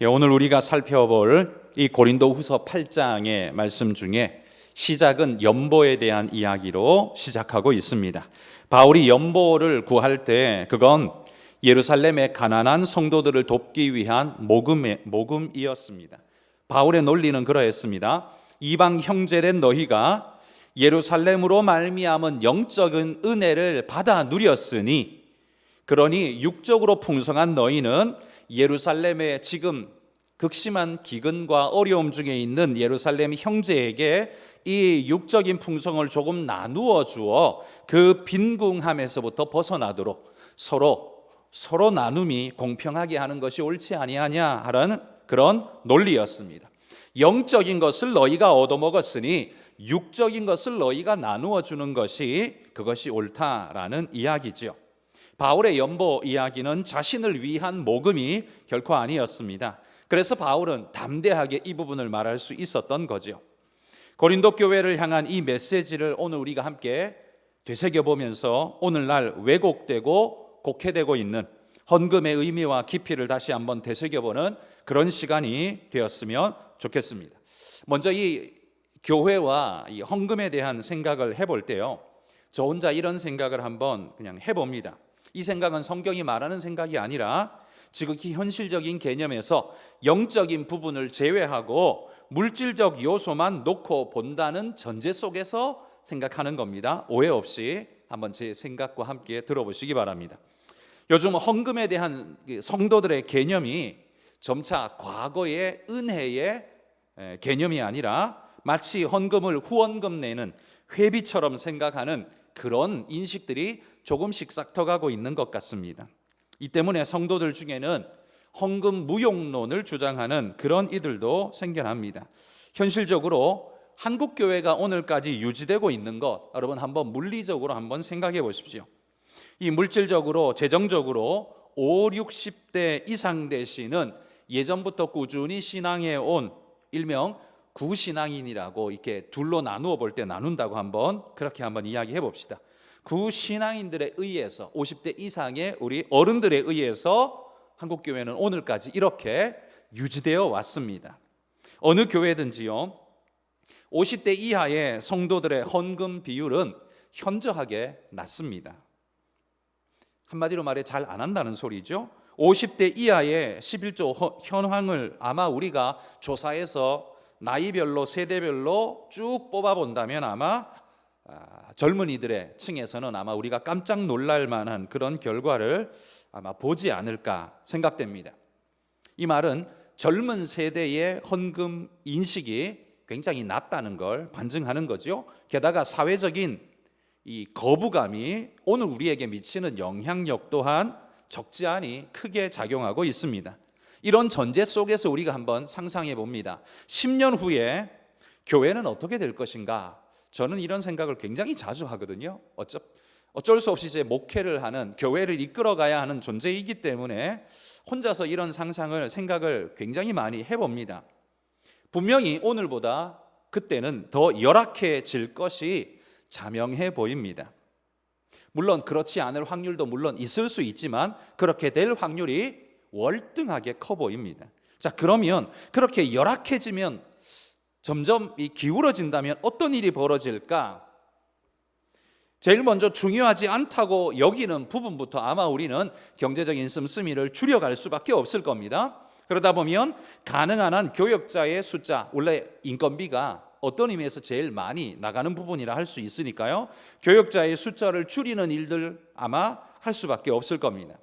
오늘 우리가 살펴볼 이 고린도후서 8장의 말씀 중에 시작은 연보에 대한 이야기로 시작하고 있습니다. 바울이 연보를 구할 때 그건 예루살렘의 가난한 성도들을 돕기 위한 모금이었습니다. 바울의 논리는 그러했습니다. 이방 형제된 너희가 예루살렘으로 말미암은 영적인 은혜를 받아 누렸으니, 그러니 육적으로 풍성한 너희는 예루살렘의 지금 극심한 기근과 어려움 중에 있는 예루살렘 형제에게 이 육적인 풍성을 조금 나누어 주어 그 빈궁함에서부터 벗어나도록 서로 나눔이 공평하게 하는 것이 옳지 아니하냐 하는 그런 논리였습니다. 영적인 것을 너희가 얻어먹었으니 육적인 것을 너희가 나누어 주는 것이 그것이 옳다라는 이야기죠. 바울의 연보 이야기는 자신을 위한 모금이 결코 아니었습니다. 그래서 바울은 담대하게 이 부분을 말할 수 있었던 거죠. 고린도 교회를 향한 이 메시지를 오늘 우리가 함께 되새겨보면서 오늘날 왜곡되고 곡해되고 있는 헌금의 의미와 깊이를 다시 한번 되새겨보는 그런 시간이 되었으면 좋겠습니다. 먼저 이 교회와 이 헌금에 대한 생각을 해볼 때요, 저 혼자 이런 생각을 한번 그냥 해봅니다. 이 생각은 성경이 말하는 생각이 아니라 지극히 현실적인 개념에서 영적인 부분을 제외하고 물질적 요소만 놓고 본다는 전제 속에서 생각하는 겁니다. 오해 없이 한번 제 생각과 함께 들어보시기 바랍니다. 요즘 헌금에 대한 성도들의 개념이 점차 과거의 은혜의 개념이 아니라 마치 헌금을 후원금 내는 회비처럼 생각하는 그런 인식들이 조금씩 싹터가고 있는 것 같습니다. 이 때문에 성도들 중에는 헌금 무용론을 주장하는 그런 이들도 생겨납니다. 현실적으로 한국 교회가 오늘까지 유지되고 있는 것, 여러분 한번 물리적으로 한번 생각해 보십시오. 이 물질적으로 재정적으로 5, 60대 이상 되시는 예전부터 꾸준히 신앙해 온 일명 구신앙인이라고 이렇게 둘로 나누어 볼 때 나눈다고 한번 그렇게 한번 이야기해 봅시다. 구신앙인들에 의해서 50대 이상의 우리 어른들에 의해서 한국 교회는 오늘까지 이렇게 유지되어 왔습니다. 어느 교회든지요, 50대 이하의 성도들의 헌금 비율은 현저하게 낮습니다. 한마디로 말해 잘 안 한다는 소리죠. 50대 이하의 11조 현황을 아마 우리가 조사해서 나이별로 세대별로 쭉 뽑아본다면 아마 젊은이들의 층에서는 아마 우리가 깜짝 놀랄 만한 그런 결과를 아마 보지 않을까 생각됩니다. 이 말은 젊은 세대의 헌금 인식이 굉장히 낮다는 걸 반증하는 거죠. 게다가 사회적인 이 거부감이 오늘 우리에게 미치는 영향력 또한 적지 않이 크게 작용하고 있습니다. 이런 전제 속에서 우리가 한번 상상해 봅니다. 10년 후에 교회는 어떻게 될 것인가? 저는 이런 생각을 굉장히 자주 하거든요. 어쩔 수 없이 제 목회를 하는, 교회를 이끌어가야 하는 존재이기 때문에 혼자서 이런 생각을 굉장히 많이 해봅니다. 분명히 오늘보다 그때는 더 열악해질 것이 자명해 보입니다. 물론 그렇지 않을 확률도 물론 있을 수 있지만 그렇게 될 확률이 월등하게 커 보입니다. 자, 그러면 그렇게 열악해지면 점점 기울어진다면 어떤 일이 벌어질까? 제일 먼저 중요하지 않다고 여기는 부분부터 아마 우리는 경제적인 씀씀이를 줄여갈 수밖에 없을 겁니다. 그러다 보면 가능한 한 교역자의 숫자, 원래 인건비가 어떤 의미에서 제일 많이 나가는 부분이라 할 수 있으니까요, 교역자의 숫자를 줄이는 일들 아마 할 수밖에 없을 겁니다.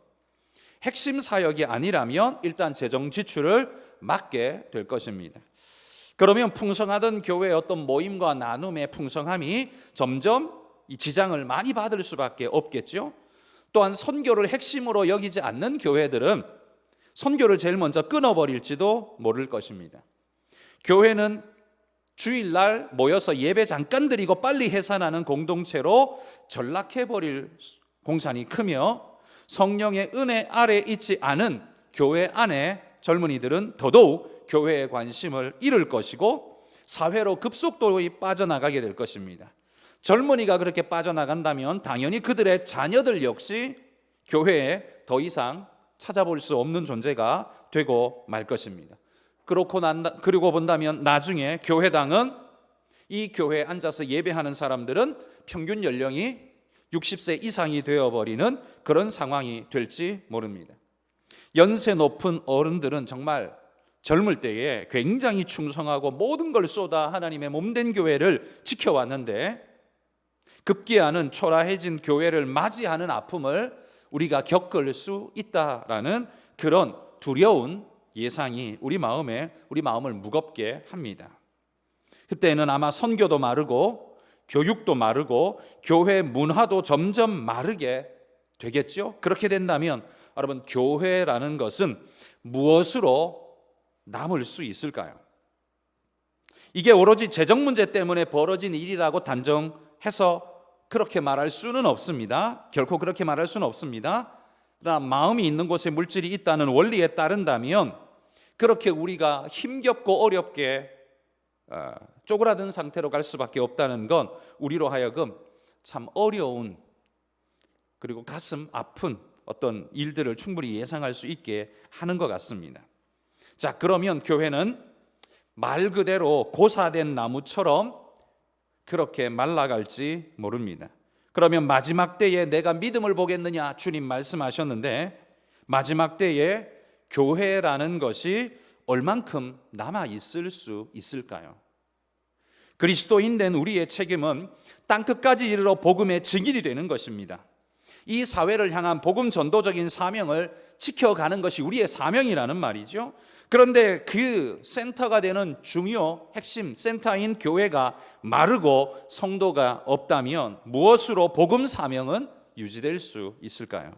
핵심 사역이 아니라면 일단 재정 지출을 막게 될 것입니다. 그러면 풍성하던 교회의 어떤 모임과 나눔의 풍성함이 점점 이 지장을 많이 받을 수밖에 없겠죠. 또한 선교를 핵심으로 여기지 않는 교회들은 선교를 제일 먼저 끊어버릴지도 모를 것입니다. 교회는 주일날 모여서 예배 잠깐 드리고 빨리 해산하는 공동체로 전락해버릴 공산이 크며, 성령의 은혜 아래 있지 않은 교회 안에 젊은이들은 더더욱 교회에 관심을 잃을 것이고 사회로 급속도로 빠져나가게 될 것입니다. 젊은이가 그렇게 빠져나간다면 당연히 그들의 자녀들 역시 교회에 더 이상 찾아볼 수 없는 존재가 되고 말 것입니다. 그리고 본다면 나중에 교회당은 이 교회에 앉아서 예배하는 사람들은 평균 연령이 60세 이상이 되어버리는 그런 상황이 될지 모릅니다. 연세 높은 어른들은 정말 젊을 때에 굉장히 충성하고 모든 걸 쏟아 하나님의 몸된 교회를 지켜왔는데 급기야는 초라해진 교회를 맞이하는 아픔을 우리가 겪을 수 있다라는 그런 두려운 예상이 우리 마음을 무겁게 합니다. 그때는 아마 선교도 마르고 교육도 마르고 교회 문화도 점점 마르게 되겠죠. 그렇게 된다면 여러분, 교회라는 것은 무엇으로 남을 수 있을까요? 이게 오로지 재정 문제 때문에 벌어진 일이라고 단정해서 그렇게 말할 수는 없습니다. 결코 그렇게 말할 수는 없습니다. 그러나 마음이 있는 곳에 물질이 있다는 원리에 따른다면 그렇게 우리가 힘겹고 어렵게 쪼그라든 상태로 갈 수밖에 없다는 건 우리로 하여금 참 어려운 그리고 가슴 아픈 어떤 일들을 충분히 예상할 수 있게 하는 것 같습니다. 자, 그러면 교회는 말 그대로 고사된 나무처럼 그렇게 말라갈지 모릅니다. 그러면 마지막 때에 내가 믿음을 보겠느냐, 주님 말씀하셨는데 마지막 때에 교회라는 것이 얼만큼 남아 있을 수 있을까요? 그리스도인 된 우리의 책임은 땅끝까지 이르러 복음의 증인이 되는 것입니다. 이 사회를 향한 복음 전도적인 사명을 지켜가는 것이 우리의 사명이라는 말이죠. 그런데 그 센터가 되는 중요 핵심 센터인 교회가 마르고 성도가 없다면 무엇으로 복음 사명은 유지될 수 있을까요?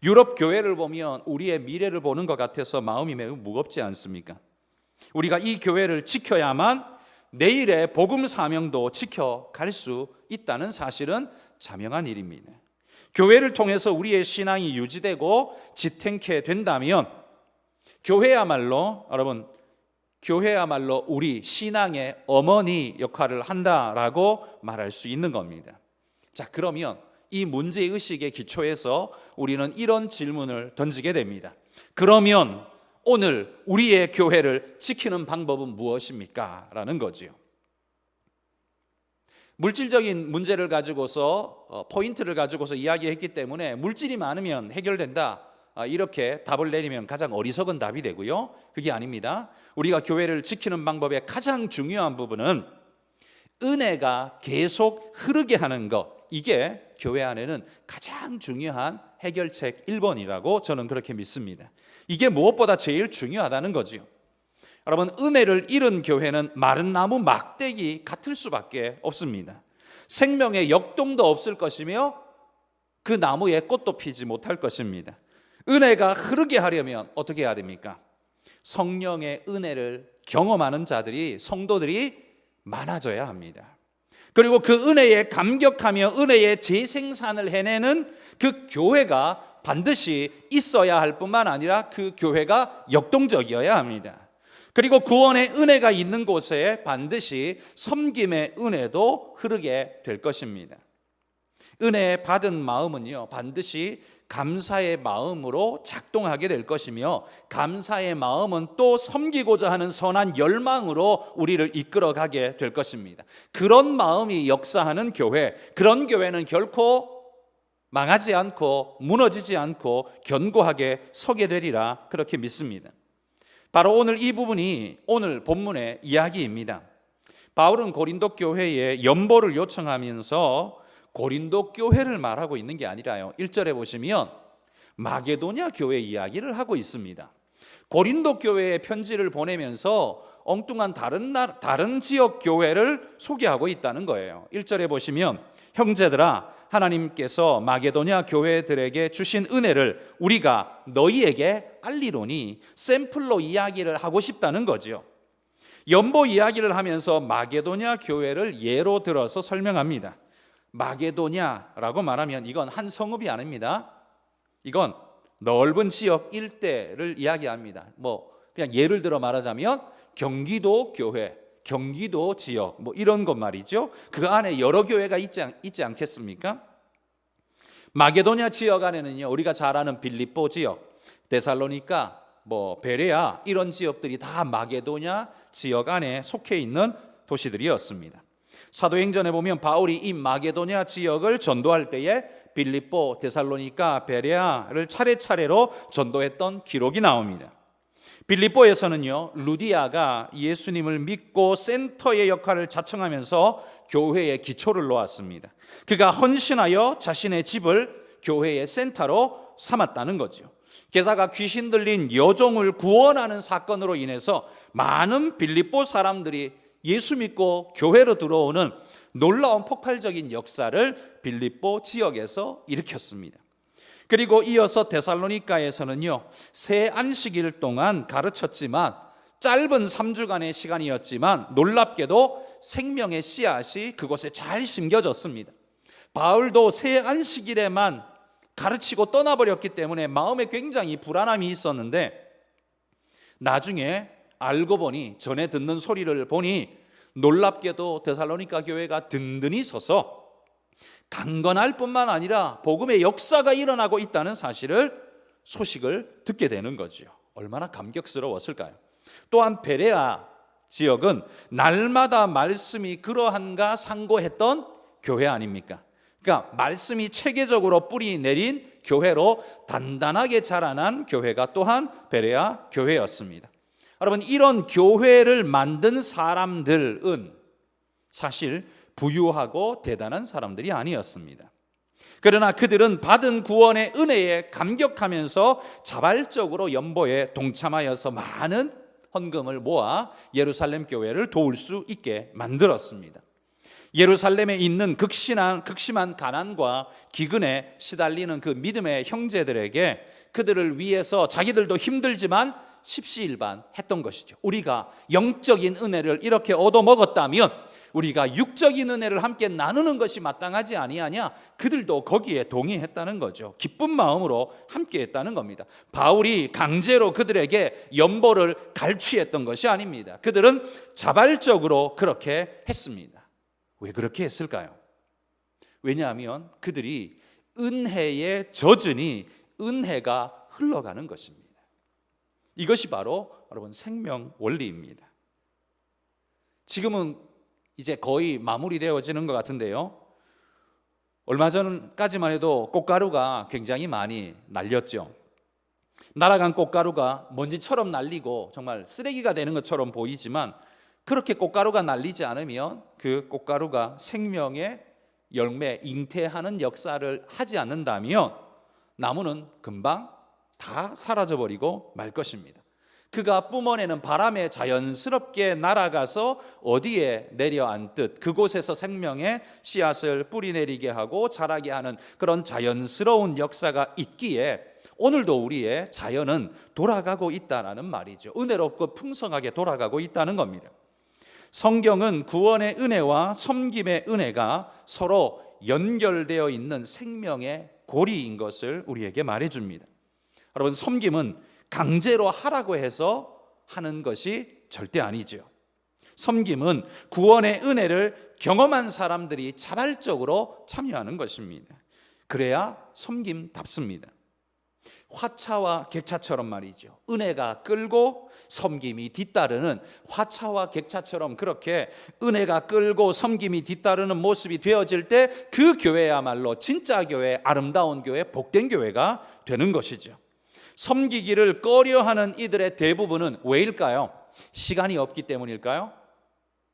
유럽 교회를 보면 우리의 미래를 보는 것 같아서 마음이 매우 무겁지 않습니까? 우리가 이 교회를 지켜야만 내일의 복음 사명도 지켜갈 수 있다는 사실은 자명한 일입니다. 교회를 통해서 우리의 신앙이 유지되고 지탱케 된다면 교회야말로 우리 신앙의 어머니 역할을 한다라고 말할 수 있는 겁니다. 자, 그러면 이 문제의식의 기초에서 우리는 이런 질문을 던지게 됩니다. 그러면 오늘 우리의 교회를 지키는 방법은 무엇입니까? 라는 거지요. 물질적인 문제를 가지고서 포인트를 가지고서 이야기했기 때문에 물질이 많으면 해결된다, 이렇게 답을 내리면 가장 어리석은 답이 되고요. 그게 아닙니다. 우리가 교회를 지키는 방법의 가장 중요한 부분은 은혜가 계속 흐르게 하는 것, 이게 교회 안에는 가장 중요한 해결책 1번이라고 저는 그렇게 믿습니다. 이게 무엇보다 제일 중요하다는 거죠. 여러분, 은혜를 잃은 교회는 마른 나무 막대기 같을 수밖에 없습니다. 생명의 역동도 없을 것이며 그 나무에 꽃도 피지 못할 것입니다. 은혜가 흐르게 하려면 어떻게 해야 됩니까? 성령의 은혜를 경험하는 자들이, 성도들이 많아져야 합니다. 그리고 그 은혜에 감격하며 은혜의 재생산을 해내는 그 교회가 반드시 있어야 할 뿐만 아니라 그 교회가 역동적이어야 합니다. 그리고 구원의 은혜가 있는 곳에 반드시 섬김의 은혜도 흐르게 될 것입니다. 은혜 받은 마음은요, 반드시 감사의 마음으로 작동하게 될 것이며 감사의 마음은 또 섬기고자 하는 선한 열망으로 우리를 이끌어가게 될 것입니다. 그런 마음이 역사하는 교회, 그런 교회는 결코 망하지 않고 무너지지 않고 견고하게 서게 되리라, 그렇게 믿습니다. 바로 오늘 이 부분이 오늘 본문의 이야기입니다. 바울은 고린도 교회에 연보를 요청하면서 고린도 교회를 말하고 있는 게 아니라요, 1절에 보시면 마게도냐 교회 이야기를 하고 있습니다. 고린도 교회에 편지를 보내면서 엉뚱한 다른 지역 교회를 소개하고 있다는 거예요. 1절에 보시면 형제들아, 하나님께서 마게도냐 교회들에게 주신 은혜를 우리가 너희에게 알리노니, 샘플로 이야기를 하고 싶다는 거죠. 연보 이야기를 하면서 마게도냐 교회를 예로 들어서 설명합니다. 마게도냐라고 말하면 이건 한 성읍이 아닙니다. 이건 넓은 지역 일대를 이야기합니다. 그냥 예를 들어 말하자면 경기도 교회, 경기도 지역 이런 것 말이죠. 그 안에 여러 교회가 있지 않겠습니까? 마게도냐 지역 안에는요, 우리가 잘 아는 빌립보 지역, 데살로니가, 베레아 이런 지역들이 다 마게도냐 지역 안에 속해 있는 도시들이었습니다. 사도행전에 보면 바울이 이 마게도냐 지역을 전도할 때에 빌립보, 데살로니가, 베레아를 차례차례로 전도했던 기록이 나옵니다. 빌립보에서는요, 루디아가 예수님을 믿고 센터의 역할을 자청하면서 교회의 기초를 놓았습니다. 그가 헌신하여 자신의 집을 교회의 센터로 삼았다는 거죠. 게다가 귀신 들린 여종을 구원하는 사건으로 인해서 많은 빌립보 사람들이 예수 믿고 교회로 들어오는 놀라운 폭발적인 역사를 빌립보 지역에서 일으켰습니다. 그리고 이어서 데살로니가에서는요, 새 안식일 동안 가르쳤지만 짧은 3주간의 시간이었지만 놀랍게도 생명의 씨앗이 그곳에 잘 심겨졌습니다. 바울도 새 안식일에만 가르치고 떠나버렸기 때문에 마음에 굉장히 불안함이 있었는데 나중에 알고 보니, 전에 듣는 소리를 보니 놀랍게도 데살로니가 교회가 든든히 서서 강건할 뿐만 아니라 복음의 역사가 일어나고 있다는 소식을 듣게 되는 거죠. 얼마나 감격스러웠을까요? 또한 베레아 지역은 날마다 말씀이 그러한가 상고했던 교회 아닙니까? 그러니까 말씀이 체계적으로 뿌리 내린 교회로 단단하게 자라난 교회가 또한 베레아 교회였습니다. 여러분, 이런 교회를 만든 사람들은 사실 부유하고 대단한 사람들이 아니었습니다. 그러나 그들은 받은 구원의 은혜에 감격하면서 자발적으로 연보에 동참하여서 많은 헌금을 모아 예루살렘 교회를 도울 수 있게 만들었습니다. 예루살렘에 있는 극심한 가난과 기근에 시달리는 그 믿음의 형제들에게 그들을 위해서 자기들도 힘들지만 십시일반했던 것이죠. 우리가 영적인 은혜를 이렇게 얻어먹었다면 우리가 육적인 은혜를 함께 나누는 것이 마땅하지 아니하냐? 그들도 거기에 동의했다는 거죠. 기쁜 마음으로 함께 했다는 겁니다. 바울이 강제로 그들에게 연보를 갈취했던 것이 아닙니다. 그들은 자발적으로 그렇게 했습니다. 왜 그렇게 했을까요? 왜냐하면 그들이 은혜에 젖으니 은혜가 흘러가는 것입니다. 이것이 바로 여러분 생명 원리입니다. 지금은 이제 거의 마무리되어지는 것 같은데요, 얼마 전까지만 해도 꽃가루가 굉장히 많이 날렸죠. 날아간 꽃가루가 먼지처럼 날리고 정말 쓰레기가 되는 것처럼 보이지만 그렇게 꽃가루가 날리지 않으면 그 꽃가루가 생명의 열매, 잉태하는 역사를 하지 않는다면 나무는 금방 다 사라져버리고 말 것입니다. 그가 뿜어내는 바람에 자연스럽게 날아가서 어디에 내려앉듯 그곳에서 생명의 씨앗을 뿌리내리게 하고 자라게 하는 그런 자연스러운 역사가 있기에 오늘도 우리의 자연은 돌아가고 있다는 말이죠. 은혜롭고 풍성하게 돌아가고 있다는 겁니다. 성경은 구원의 은혜와 섬김의 은혜가 서로 연결되어 있는 생명의 고리인 것을 우리에게 말해줍니다. 여러분, 섬김은 강제로 하라고 해서 하는 것이 절대 아니죠. 섬김은 구원의 은혜를 경험한 사람들이 자발적으로 참여하는 것입니다. 그래야 섬김답습니다. 화차와 객차처럼 말이죠. 은혜가 끌고 섬김이 뒤따르는 화차와 객차처럼 그렇게 은혜가 끌고 섬김이 뒤따르는 모습이 되어질 때 그 교회야말로 진짜 교회, 아름다운 교회, 복된 교회가 되는 것이죠. 섬기기를 꺼려하는 이들의 대부분은 왜일까요? 시간이 없기 때문일까요?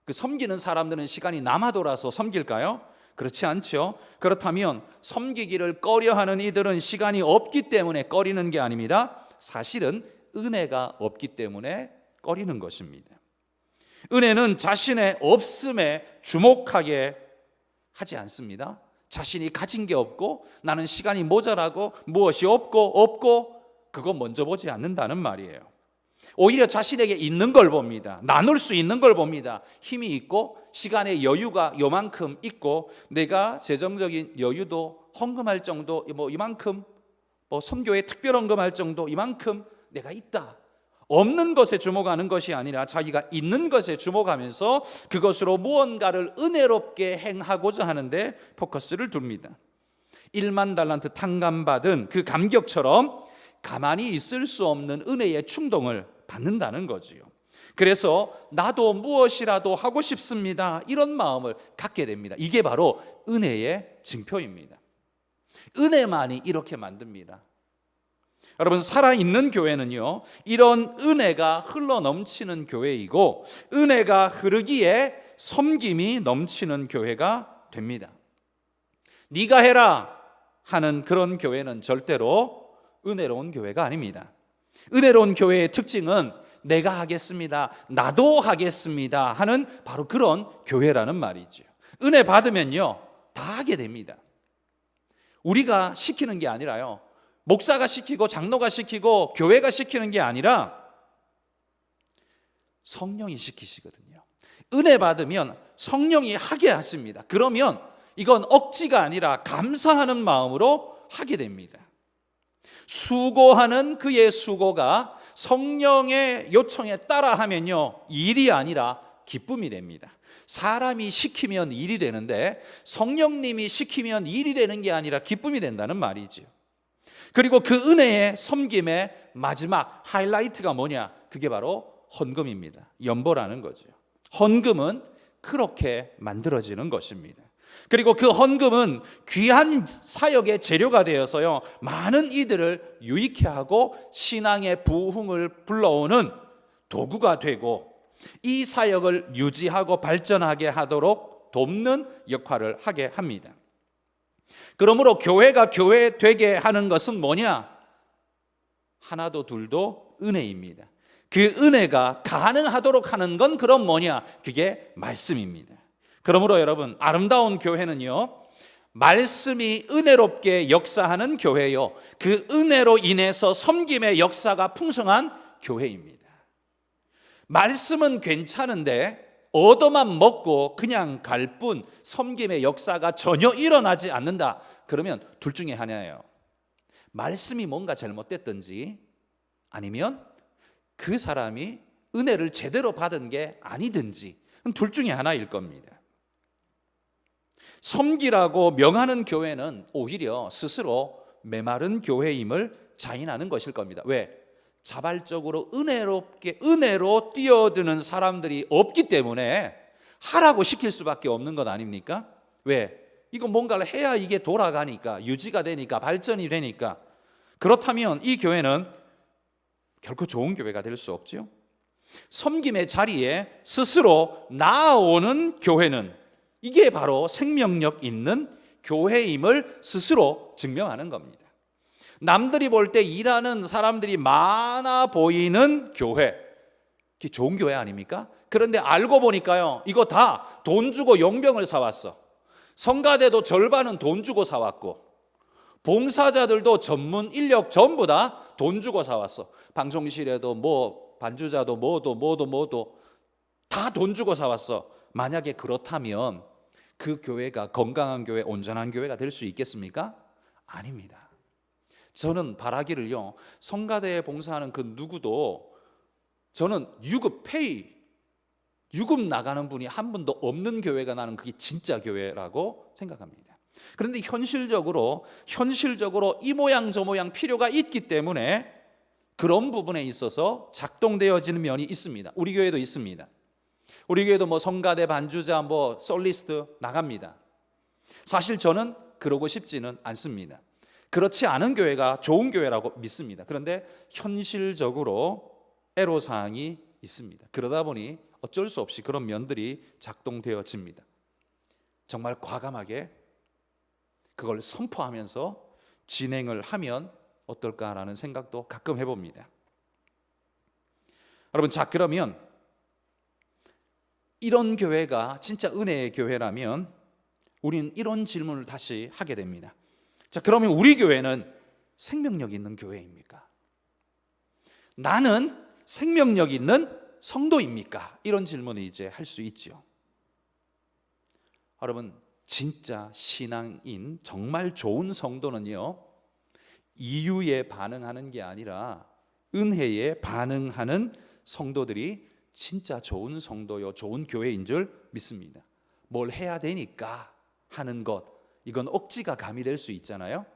그 섬기는 사람들은 시간이 남아 돌아서 섬길까요? 그렇지 않죠. 그렇다면 섬기기를 꺼려하는 이들은 시간이 없기 때문에 꺼리는 게 아닙니다. 사실은 은혜가 없기 때문에 꺼리는 것입니다. 은혜는 자신의 없음에 주목하게 하지 않습니다. 자신이 가진 게 없고 나는 시간이 모자라고 무엇이 없고 그거 먼저 보지 않는다는 말이에요. 오히려 자신에게 있는 걸 봅니다. 나눌 수 있는 걸 봅니다. 힘이 있고 시간의 여유가 요만큼 있고 내가 재정적인 여유도 헌금할 정도 이만큼 선교에 특별 헌금할 정도 이만큼 내가 있다. 없는 것에 주목하는 것이 아니라 자기가 있는 것에 주목하면서 그것으로 무언가를 은혜롭게 행하고자 하는데 포커스를 둡니다. 1만 달란트 탕감받은 그 감격처럼 가만히 있을 수 없는 은혜의 충동을 받는다는 거지요. 그래서 나도 무엇이라도 하고 싶습니다, 이런 마음을 갖게 됩니다. 이게 바로 은혜의 징표입니다. 은혜만이 이렇게 만듭니다. 여러분, 살아있는 교회는요, 이런 은혜가 흘러넘치는 교회이고, 은혜가 흐르기에 섬김이 넘치는 교회가 됩니다. 네가 해라 하는 그런 교회는 절대로 은혜로운 교회가 아닙니다. 은혜로운 교회의 특징은 내가 하겠습니다, 나도 하겠습니다 하는 바로 그런 교회라는 말이죠. 은혜 받으면요, 다 하게 됩니다. 우리가 시키는 게 아니라요, 목사가 시키고 장로가 시키고 교회가 시키는 게 아니라 성령이 시키시거든요. 은혜 받으면 성령이 하게 하십니다. 그러면 이건 억지가 아니라 감사하는 마음으로 하게 됩니다. 수고하는 그의 수고가 성령의 요청에 따라하면요, 일이 아니라 기쁨이 됩니다. 사람이 시키면 일이 되는데 성령님이 시키면 일이 되는 게 아니라 기쁨이 된다는 말이죠. 그리고 그 은혜의 섬김의 마지막 하이라이트가 뭐냐? 그게 바로 헌금입니다. 연보라는 거죠. 헌금은 그렇게 만들어지는 것입니다. 그리고 그 헌금은 귀한 사역의 재료가 되어서요, 많은 이들을 유익해 하고 신앙의 부흥을 불러오는 도구가 되고, 이 사역을 유지하고 발전하게 하도록 돕는 역할을 하게 합니다. 그러므로 교회가 교회 되게 하는 것은 뭐냐? 하나도 둘도 은혜입니다. 그 은혜가 가능하도록 하는 건 그럼 뭐냐? 그게 말씀입니다. 그러므로 여러분, 아름다운 교회는요, 말씀이 은혜롭게 역사하는 교회요, 그 은혜로 인해서 섬김의 역사가 풍성한 교회입니다. 말씀은 괜찮은데 얻어만 먹고 그냥 갈 뿐 섬김의 역사가 전혀 일어나지 않는다. 그러면 둘 중에 하나예요. 말씀이 뭔가 잘못됐든지, 아니면 그 사람이 은혜를 제대로 받은 게 아니든지, 둘 중에 하나일 겁니다. 섬기라고 명하는 교회는 오히려 스스로 메마른 교회임을 자인하는 것일 겁니다. 왜? 자발적으로 은혜로 뛰어드는 사람들이 없기 때문에 하라고 시킬 수밖에 없는 것 아닙니까? 왜? 이거 뭔가를 해야 이게 돌아가니까, 유지가 되니까, 발전이 되니까. 그렇다면 이 교회는 결코 좋은 교회가 될 수 없죠. 섬김의 자리에 스스로 나아오는 교회는, 이게 바로 생명력 있는 교회임을 스스로 증명하는 겁니다. 남들이 볼 때 일하는 사람들이 많아 보이는 교회, 그게 좋은 교회 아닙니까? 그런데 알고 보니까요, 이거 다 돈 주고 용병을 사왔어. 성가대도 절반은 돈 주고 사왔고, 봉사자들도 전문 인력 전부 다 돈 주고 사왔어. 방송실에도 뭐 반주자도 뭐도 다 돈 주고 사왔어. 만약에 그렇다면 그 교회가 건강한 교회, 온전한 교회가 될 수 있겠습니까? 아닙니다. 저는 바라기를요, 성가대에 봉사하는 그 누구도 저는 유급 나가는 분이 한 분도 없는 교회가, 나는 그게 진짜 교회라고 생각합니다. 그런데 현실적으로 이 모양 저 모양 필요가 있기 때문에 그런 부분에 있어서 작동되어지는 면이 있습니다. 우리 교회도 있습니다. 우리 교회도 뭐 성가대, 반주자, 뭐 솔리스트 나갑니다. 사실 저는 그러고 싶지는 않습니다. 그렇지 않은 교회가 좋은 교회라고 믿습니다. 그런데 현실적으로 애로사항이 있습니다. 그러다 보니 어쩔 수 없이 그런 면들이 작동되어집니다. 정말 과감하게 그걸 선포하면서 진행을 하면 어떨까라는 생각도 가끔 해봅니다. 여러분, 자, 그러면 이런 교회가 진짜 은혜의 교회라면 우리는 이런 질문을 다시 하게 됩니다. 자, 그러면 우리 교회는 생명력 있는 교회입니까? 나는 생명력 있는 성도입니까? 이런 질문을 이제 할 수 있죠. 여러분, 진짜 신앙인, 정말 좋은 성도는요, 이유에 반응하는 게 아니라 은혜에 반응하는 성도들이 진짜 좋은 성도요, 좋은 교회인 줄 믿습니다. 뭘 해야 되니까 하는 것, 이건 억지가 가미될 수 있잖아요.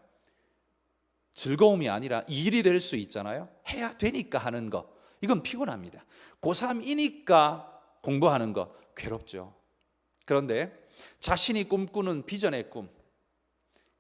즐거움이 아니라 일이 될 수 있잖아요. 해야 되니까 하는 거, 이건 피곤합니다. 고3이니까 공부하는 거 괴롭죠. 그런데 자신이 꿈꾸는 비전의 꿈,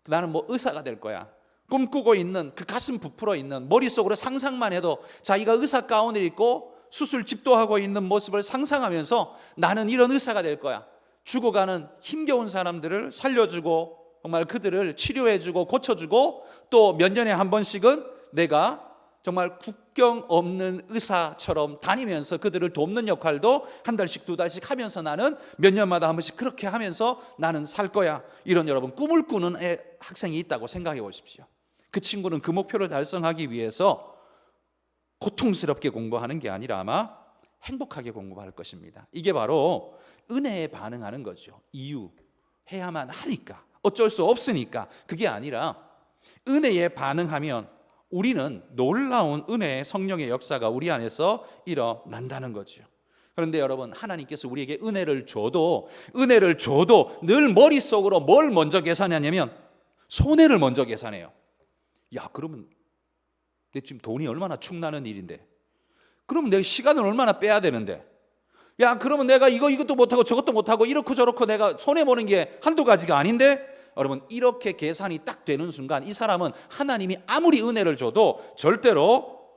나는 뭐 의사가 될 거야, 꿈꾸고 있는 그 가슴 부풀어 있는, 머릿속으로 상상만 해도 자기가 의사 가운을 입고 수술 집도하고 있는 모습을 상상하면서 나는 이런 의사가 될 거야, 죽어가는 힘겨운 사람들을 살려주고 정말 그들을 치료해주고 고쳐주고 또 몇 년에 한 번씩은 내가 정말 국경 없는 의사처럼 다니면서 그들을 돕는 역할도 한 달씩 두 달씩 하면서 나는 몇 년마다 한 번씩 그렇게 하면서 나는 살 거야. 이런 여러분 꿈을 꾸는 학생이 있다고 생각해 보십시오. 그 친구는 그 목표를 달성하기 위해서 고통스럽게 공부하는 게 아니라 아마 행복하게 공부할 것입니다. 이게 바로 은혜에 반응하는 거죠. 이유, 해야만 하니까, 어쩔 수 없으니까. 그게 아니라 은혜에 반응하면 우리는 놀라운 은혜의 성령의 역사가 우리 안에서 일어난다는 거죠. 그런데 여러분, 하나님께서 우리에게 은혜를 줘도 늘 머릿속으로 뭘 먼저 계산하냐면 손해를 먼저 계산해요. 야, 그러면 내 지금 돈이 얼마나 축나는 일인데, 그러면 내가 시간을 얼마나 빼야 되는데, 야, 그러면 내가 이것도 못하고 저것도 못하고 이렇고 저렇고 내가 손해보는 게 한두 가지가 아닌데, 여러분 이렇게 계산이 딱 되는 순간 이 사람은 하나님이 아무리 은혜를 줘도 절대로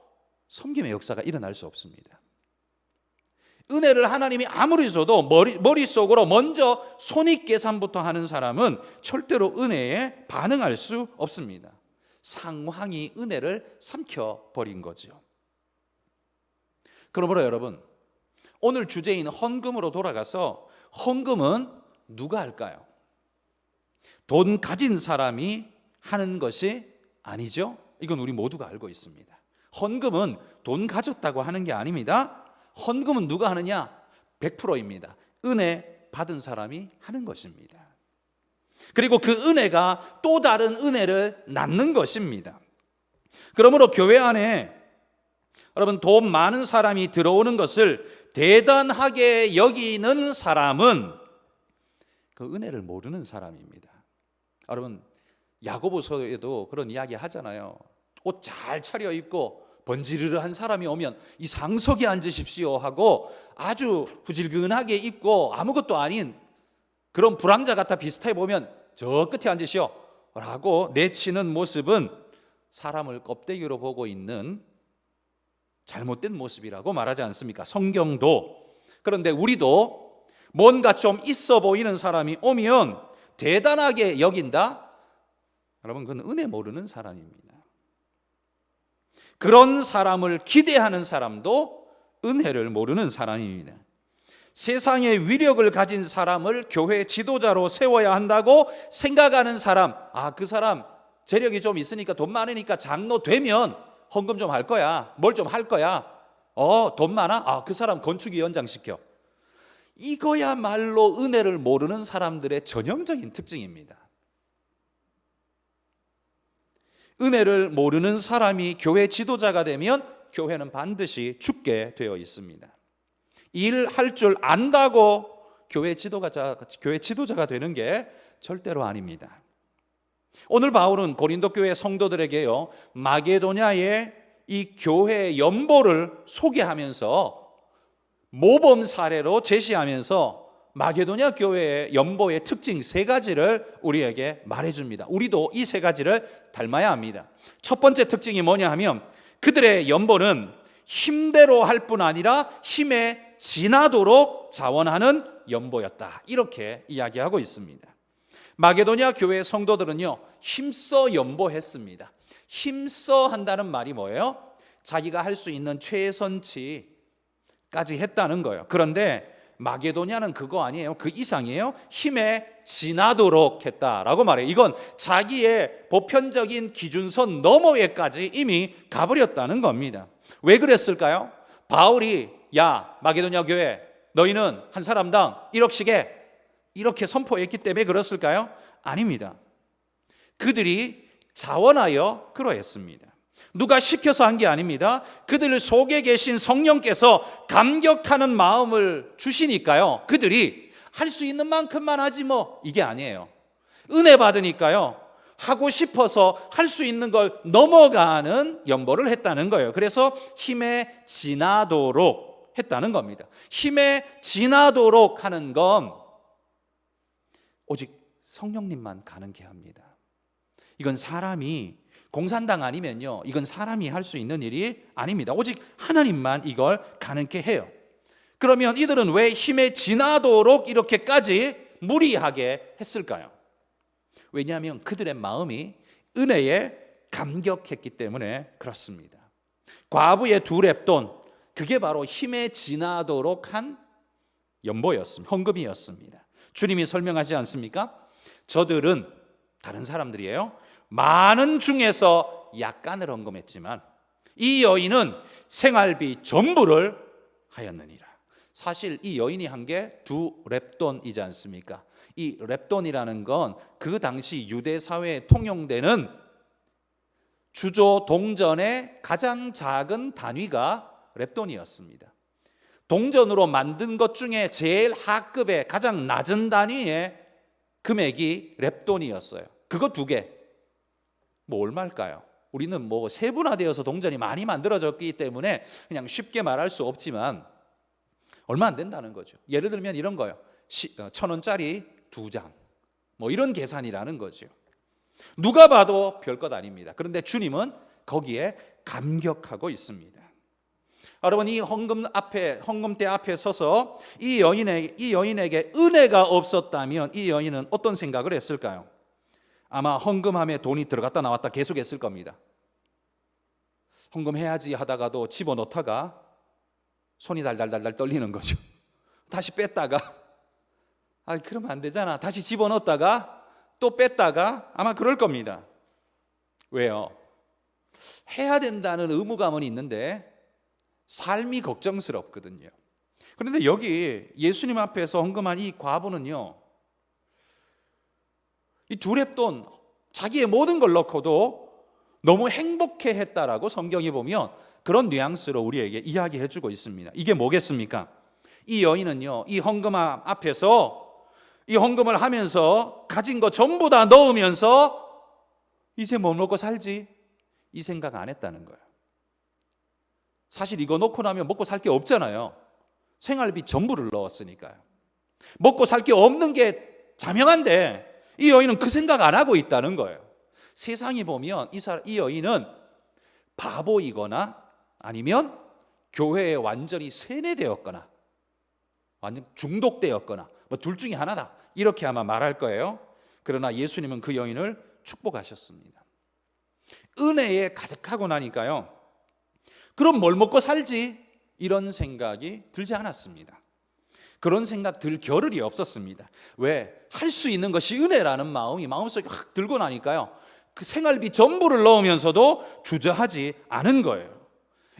섬김의 역사가 일어날 수 없습니다. 은혜를 하나님이 아무리 줘도 머릿속으로 먼저 손익계산부터 하는 사람은 절대로 은혜에 반응할 수 없습니다. 상황이 은혜를 삼켜버린 거죠. 그러므로 여러분, 오늘 주제인 헌금으로 돌아가서, 헌금은 누가 할까요? 돈 가진 사람이 하는 것이 아니죠. 이건 우리 모두가 알고 있습니다. 헌금은 돈 가졌다고 하는 게 아닙니다. 헌금은 누가 하느냐? 100%입니다. 은혜 받은 사람이 하는 것입니다. 그리고 그 은혜가 또 다른 은혜를 낳는 것입니다. 그러므로 교회 안에 여러분 돈 많은 사람이 들어오는 것을 대단하게 여기는 사람은 그 은혜를 모르는 사람입니다. 여러분, 야고보서에도 그런 이야기 하잖아요. 옷 잘 차려입고 번지르르한 사람이 오면 이 상석에 앉으십시오 하고 아주 후질근하게 입고 아무것도 아닌 그런 불황자 같아 비슷해 보면 저 끝에 앉으시오 라고 내치는 모습은 사람을 껍데기로 보고 있는 잘못된 모습이라고 말하지 않습니까? 성경도. 그런데 우리도 뭔가 좀 있어 보이는 사람이 오면 대단하게 여긴다? 여러분, 그건 은혜 모르는 사람입니다. 그런 사람을 기대하는 사람도 은혜를 모르는 사람입니다. 세상의 위력을 가진 사람을 교회 지도자로 세워야 한다고 생각하는 사람, 그 사람 재력이 좀 있으니까 돈 많으니까 장로 되면 헌금 좀 할 거야, 뭘 좀 할 거야, 돈 많아? 그 사람 건축위 원장시켜. 이거야말로 은혜를 모르는 사람들의 전형적인 특징입니다. 은혜를 모르는 사람이 교회 지도자가 되면 교회는 반드시 죽게 되어 있습니다. 일할 줄 안다고 교회 지도자가 되는 게 절대로 아닙니다. 오늘 바울은 고린도 교회 성도들에게요, 마게도냐의 이 교회 연보를 소개하면서 모범 사례로 제시하면서 마게도냐 교회의 연보의 특징 3가지를 우리에게 말해줍니다. 우리도 이 3가지를 닮아야 합니다. 첫 번째 특징이 뭐냐 하면 그들의 연보는 힘대로 할 뿐 아니라 힘에 지나도록 자원하는 연보였다. 이렇게 이야기하고 있습니다. 마게도냐 교회의 성도들은요, 힘써 연보했습니다. 힘써 한다는 말이 뭐예요? 자기가 할 수 있는 최선치까지 했다는 거예요. 그런데 마게도냐는 그거 아니에요. 그 이상이에요. 힘에 지나도록 했다라고 말해요. 이건 자기의 보편적인 기준선 너머에까지 이미 가버렸다는 겁니다. 왜 그랬을까요? 바울이 야 마게도냐 교회 너희는 한 사람당 1억씩 해 이렇게 선포했기 때문에 그랬을까요? 아닙니다. 그들이 자원하여 그러했습니다. 누가 시켜서 한 게 아닙니다. 그들 속에 계신 성령께서 감격하는 마음을 주시니까요, 그들이 할 수 있는 만큼만 하지 뭐 이게 아니에요. 은혜 받으니까요, 하고 싶어서 할 수 있는 걸 넘어가는 연보를 했다는 거예요. 그래서 힘에 지나도록 했다는 겁니다. 힘에 지나도록 하는 건 오직 성령님만 가능케 합니다. 이건 사람이, 공산당 아니면요, 이건 사람이 할 수 있는 일이 아닙니다. 오직 하나님만 이걸 가능케 해요. 그러면 이들은 왜 힘에 지나도록 이렇게까지 무리하게 했을까요? 왜냐하면 그들의 마음이 은혜에 감격했기 때문에 그렇습니다. 과부의 2렙돈, 그게 바로 힘에 지나도록 한 연보였습니다. 헌금이었습니다. 주님이 설명하지 않습니까? 저들은, 다른 사람들이에요, 많은 중에서 약간을 헌금했지만 이 여인은 생활비 전부를 하였느니라. 사실 이 여인이 한 게 2렙돈이지 않습니까? 이 렙돈이라는 건 그 당시 유대 사회에 통용되는 주조 동전의 가장 작은 단위가 렙돈이었습니다. 동전으로 만든 것 중에 제일 하급의 가장 낮은 단위의 금액이 렙돈이었어요. 그거 2개. 뭐 얼마일까요? 우리는 뭐 세분화되어서 동전이 많이 만들어졌기 때문에 그냥 쉽게 말할 수 없지만 얼마 안 된다는 거죠. 예를 들면 이런 거요. 1,000원짜리 2장. 뭐 이런 계산이라는 거죠. 누가 봐도 별것 아닙니다. 그런데 주님은 거기에 감격하고 있습니다. 여러분, 이 헌금대 앞에 서서 이 여인에게 은혜가 없었다면 이 여인은 어떤 생각을 했을까요? 아마 헌금함에 돈이 들어갔다 나왔다 계속했을 겁니다. 헌금해야지 하다가도 집어넣다가 손이 달달달달 떨리는 거죠. 다시 뺐다가 그러면 안 되잖아. 다시 집어넣었다가 또 뺐다가 아마 그럴 겁니다. 왜요? 해야 된다는 의무감은 있는데 삶이 걱정스럽거든요. 그런데 여기 예수님 앞에서 헌금한 이 과부는요, 이 2렙돈, 자기의 모든 걸 넣고도 너무 행복해 했다라고 성경에 보면 그런 뉘앙스로 우리에게 이야기해 주고 있습니다. 이게 뭐겠습니까? 이 여인은요, 이 헌금함 앞에서 이 헌금을 하면서 가진 거 전부 다 넣으면서 이제 뭐 먹고 살지? 이 생각 안 했다는 거예요. 사실 이거 넣고 나면 먹고 살 게 없잖아요. 생활비 전부를 넣었으니까요. 먹고 살 게 없는 게 자명한데 이 여인은 그 생각 안 하고 있다는 거예요. 세상이 보면 이 여인은 바보이거나 아니면 교회에 완전히 세뇌되었거나 완전 중독되었거나 뭐 둘 중에 하나다, 이렇게 아마 말할 거예요. 그러나 예수님은 그 여인을 축복하셨습니다. 은혜에 가득하고 나니까요, 그럼 뭘 먹고 살지? 이런 생각이 들지 않았습니다. 그런 생각 들 겨를이 없었습니다. 왜? 할 수 있는 것이 은혜라는 마음이 마음속에 확 들고 나니까요, 그 생활비 전부를 넣으면서도 주저하지 않은 거예요.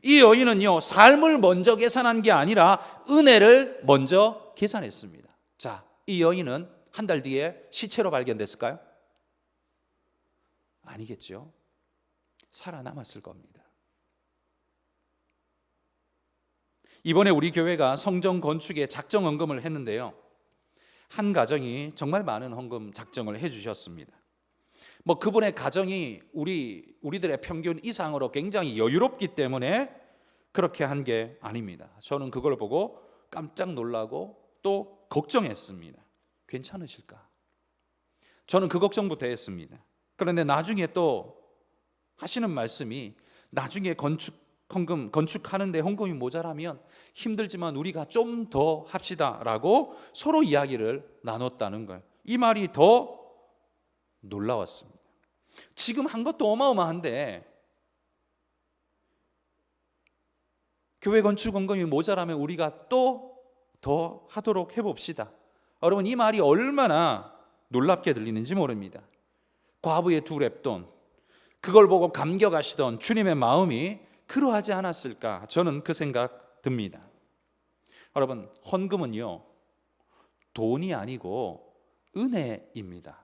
이 여인은요, 삶을 먼저 계산한 게 아니라 은혜를 먼저 계산했습니다. 자, 이 여인은 한 달 뒤에 시체로 발견됐을까요? 아니겠죠. 살아남았을 겁니다. 이번에 우리 교회가 성전 건축에 작정 헌금을 했는데요, 한 가정이 정말 많은 헌금 작정을 해주셨습니다. 뭐 그분의 가정이 우리들의 평균 이상으로 굉장히 여유롭기 때문에 그렇게 한 게 아닙니다. 저는 그걸 보고 깜짝 놀라고 또 걱정했습니다. 괜찮으실까? 저는 그 걱정부터 했습니다. 그런데 나중에 또 하시는 말씀이, 나중에 건축하는데 헌금이 모자라면 힘들지만 우리가 좀 더 합시다라고 서로 이야기를 나눴다는 거예요. 이 말이 더 놀라웠습니다. 지금 한 것도 어마어마한데 교회 건축 헌금이 모자라면 우리가 또 더 하도록 해봅시다. 여러분, 이 말이 얼마나 놀랍게 들리는지 모릅니다. 과부의 2렙돈, 그걸 보고 감격하시던 주님의 마음이 그러하지 않았을까, 저는 그 생각 듭니다. 여러분, 헌금은요, 돈이 아니고 은혜입니다.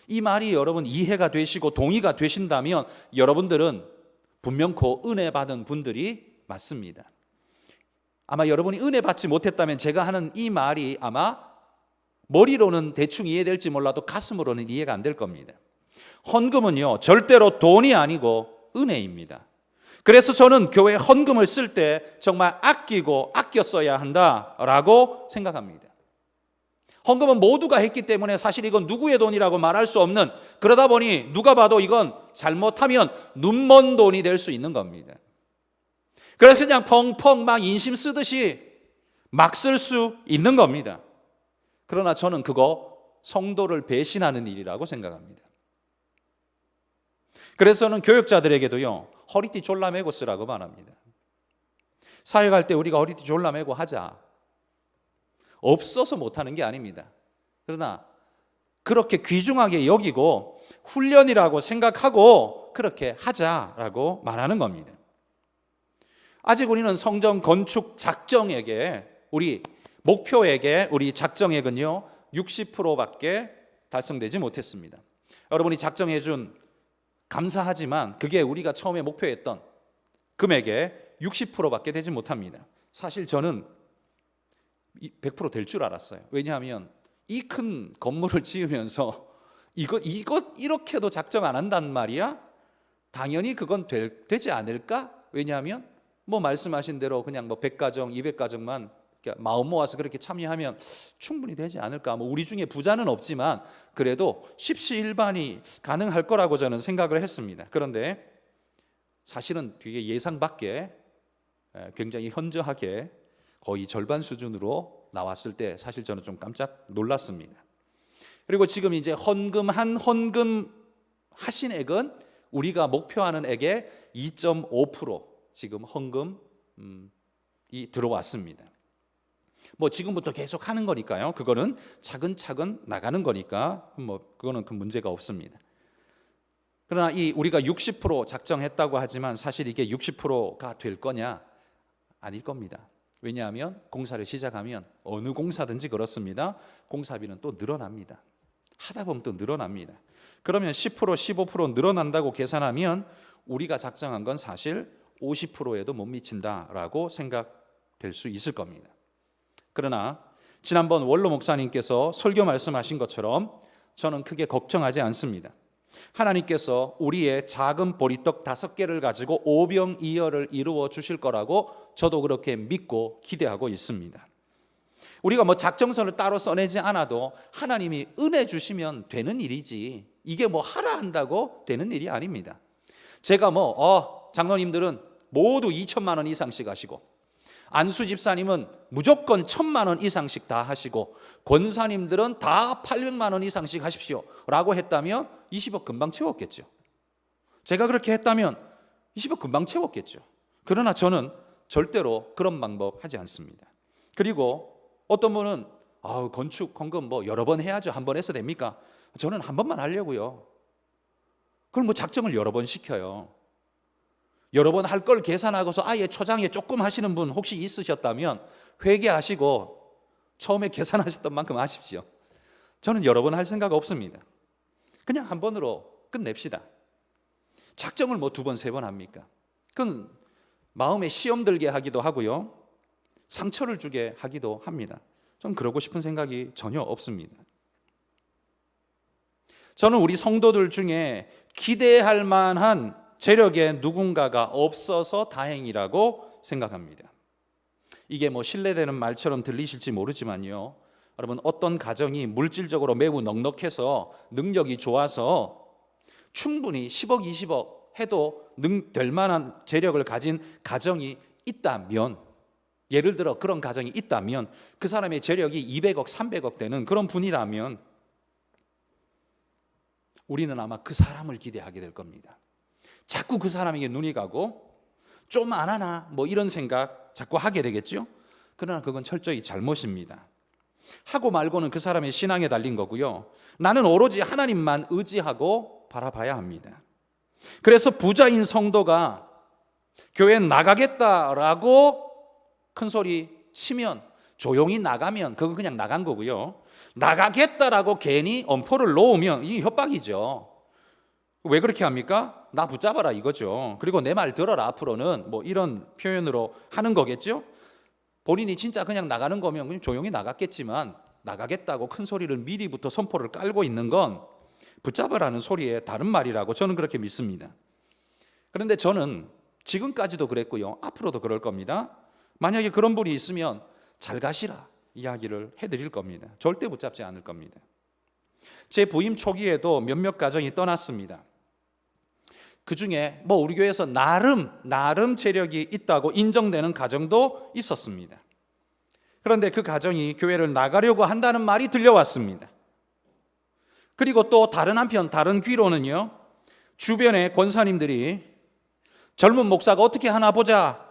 이 말이 여러분 이해가 되시고 동의가 되신다면 여러분들은 분명코 은혜 받은 분들이 맞습니다. 아마 여러분이 은혜 받지 못했다면 제가 하는 이 말이 아마 머리로는 대충 이해될지 몰라도 가슴으로는 이해가 안 될 겁니다. 헌금은요, 절대로 돈이 아니고 은혜입니다. 그래서 저는 교회 헌금을 쓸 때 정말 아끼고 아껴 써야 한다라고 생각합니다. 헌금은 모두가 했기 때문에 사실 이건 누구의 돈이라고 말할 수 없는, 그러다 보니 누가 봐도 이건 잘못하면 눈먼 돈이 될 수 있는 겁니다. 그래서 그냥 펑펑 막 인심 쓰듯이 막 쓸 수 있는 겁니다. 그러나 저는 그거 성도를 배신하는 일이라고 생각합니다. 그래서 저는 교육자들에게도요, 허리띠 졸라매고 쓰라고 말합니다. 사회 갈 때 우리가 허리띠 졸라매고 하자. 없어서 못하는 게 아닙니다. 그러나 그렇게 귀중하게 여기고 훈련이라고 생각하고 그렇게 하자라고 말하는 겁니다. 아직 우리는 성전 건축 작정액에, 우리 목표액에, 우리 작정액은요 60%밖에 달성되지 못했습니다. 여러분이 작정해 준 감사하지만 그게 우리가 처음에 목표했던 금액의 60%밖에 되지 못합니다. 사실 저는 100% 될 줄 알았어요. 왜냐하면 이 큰 건물을 지으면서 이것 이렇게도 작정 안 한단 말이야? 당연히 그건 되지 않을까? 왜냐하면 뭐 말씀하신 대로 그냥 뭐 100가정, 200가정만 마음 모아서 그렇게 참여하면 충분히 되지 않을까? 뭐 우리 중에 부자는 없지만 그래도 십시일반이 가능할 거라고 저는 생각을 했습니다. 그런데 사실은 되게 예상 밖에 굉장히 현저하게 거의 절반 수준으로 나왔을 때 사실 저는 좀 깜짝 놀랐습니다. 그리고 지금 이제 헌금 하신 액은 우리가 목표하는 액의 2.5% 지금 헌금이 들어왔습니다. 뭐 지금부터 계속 하는 거니까요. 그거는 차근차근 나가는 거니까 뭐 그거는 큰 문제가 없습니다. 그러나 우리가 60% 작정했다고 하지만 사실 이게 60%가 될 거냐? 아닐 겁니다. 왜냐하면 공사를 시작하면 어느 공사든지 그렇습니다. 공사비는 또 늘어납니다. 하다 보면 또 늘어납니다. 그러면 10%, 15% 늘어난다고 계산하면 우리가 작정한 건 사실 50%에도 못 미친다라고 생각될 수 있을 겁니다. 그러나 지난번 원로 목사님께서 설교 말씀하신 것처럼 저는 크게 걱정하지 않습니다. 하나님께서 우리의 작은 보리떡 5개를 가지고 오병이어를 이루어 주실 거라고 저도 그렇게 믿고 기대하고 있습니다. 우리가 뭐 작정서를 따로 써내지 않아도 하나님이 은혜 주시면 되는 일이지 이게 뭐 하라 한다고 되는 일이 아닙니다. 제가 장로님들은 모두 2천만 원 이상씩 하시고 안수 집사님은 무조건 1,000만 원 이상씩 다 하시고 권사님들은 다 800만 원 이상씩 하십시오 라고 했다면 20억 금방 채웠겠죠. 제가 그렇게 했다면 20억 금방 채웠겠죠. 그러나 저는 절대로 그런 방법 하지 않습니다. 그리고 어떤 분은 건축 헌금 뭐 여러 번 해야죠. 한 번 해서 됩니까? 저는 한 번만 하려고요. 그럼 뭐 작정을 여러 번 시켜요. 여러 번 할 걸 계산하고서 아예 초장에 조금 하시는 분 혹시 있으셨다면 회개하시고 처음에 계산하셨던 만큼 하십시오. 저는 여러 번 할 생각 없습니다. 그냥 한 번으로 끝냅시다. 작정을 뭐 2번, 3번 합니까? 그건 마음에 시험 들게 하기도 하고요. 상처를 주게 하기도 합니다. 저는 그러고 싶은 생각이 전혀 없습니다. 저는 우리 성도들 중에 기대할 만한 재력에 누군가가 없어서 다행이라고 생각합니다. 이게 뭐 신뢰되는 말처럼 들리실지 모르지만요. 여러분 어떤 가정이 물질적으로 매우 넉넉해서 능력이 좋아서 충분히 10억, 20억 해도 될 만한 재력을 가진 가정이 있다면 예를 들어 그런 가정이 있다면 그 사람의 재력이 200억, 300억 되는 그런 분이라면 우리는 아마 그 사람을 기대하게 될 겁니다. 자꾸 그 사람에게 눈이 가고 좀 안 하나 뭐 이런 생각 자꾸 하게 되겠죠. 그러나 그건 철저히 잘못입니다. 하고 말고는 그 사람의 신앙에 달린 거고요. 나는 오로지 하나님만 의지하고 바라봐야 합니다. 그래서 부자인 성도가 교회 나가겠다라고 큰 소리 치면 조용히 나가면 그건 그냥 나간 거고요. 나가겠다라고 괜히 엄포를 놓으면 이게 협박이죠. 왜 그렇게 합니까? 나 붙잡아라 이거죠. 그리고 내 말 들어라 앞으로는 뭐 이런 표현으로 하는 거겠죠. 본인이 진짜 그냥 나가는 거면 그냥 조용히 나갔겠지만 나가겠다고 큰 소리를 미리부터 선포를 깔고 있는 건 붙잡으라는 소리의 다른 말이라고 저는 그렇게 믿습니다. 그런데 저는 지금까지도 그랬고요, 앞으로도 그럴 겁니다. 만약에 그런 분이 있으면 잘 가시라 이야기를 해드릴 겁니다. 절대 붙잡지 않을 겁니다. 제 부임 초기에도 몇몇 가정이 떠났습니다. 그 중에 우리 교회에서 나름 재력이 있다고 인정되는 가정도 있었습니다. 그런데 그 가정이 교회를 나가려고 한다는 말이 들려왔습니다. 그리고 또 다른 한편, 다른 귀로는요, 주변의 권사님들이 젊은 목사가 어떻게 하나 보자,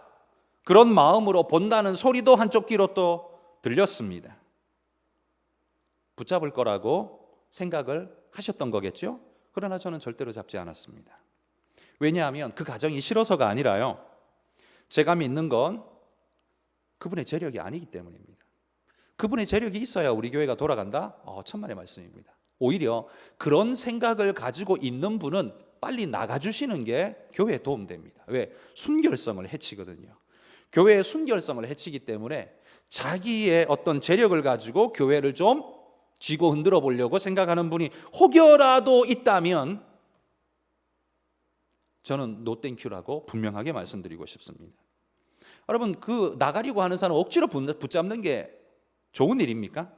그런 마음으로 본다는 소리도 한쪽 귀로 또 들렸습니다. 붙잡을 거라고 생각을 하셨던 거겠죠? 그러나 저는 절대로 잡지 않았습니다. 왜냐하면 그 가정이 싫어서가 아니라요, 제가 믿는 건 그분의 재력이 아니기 때문입니다. 그분의 재력이 있어야 우리 교회가 돌아간다? 천만의 말씀입니다. 오히려 그런 생각을 가지고 있는 분은 빨리 나가주시는 게 교회에 도움됩니다. 왜? 순결성을 해치거든요. 교회의 순결성을 해치기 때문에 자기의 어떤 재력을 가지고 교회를 좀 쥐고 흔들어 보려고 생각하는 분이 혹여라도 있다면 저는 노 땡큐라고 분명하게 말씀드리고 싶습니다. 여러분, 그 나가려고 하는 사람 억지로 붙잡는 게 좋은 일입니까?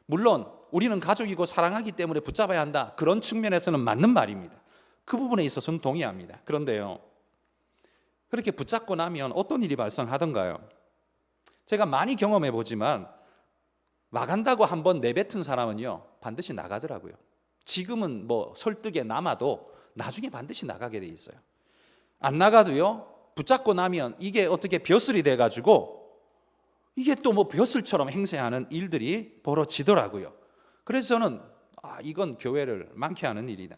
물론 우리는 가족이고 사랑하기 때문에 붙잡아야 한다, 그런 측면에서는 맞는 말입니다. 그 부분에 있어서는 동의합니다. 그런데요, 그렇게 붙잡고 나면 어떤 일이 발생하던가요? 제가 많이 경험해 보지만 나간다고 한번 내뱉은 사람은요, 반드시 나가더라고요. 지금은 설득에 남아도 나중에 반드시 나가게 돼 있어요. 안 나가도요, 붙잡고 나면 이게 어떻게 벼슬이 돼가지고 이게 또 벼슬처럼 행세하는 일들이 벌어지더라고요. 그래서 저는 이건 교회를 망케 하는 일이다,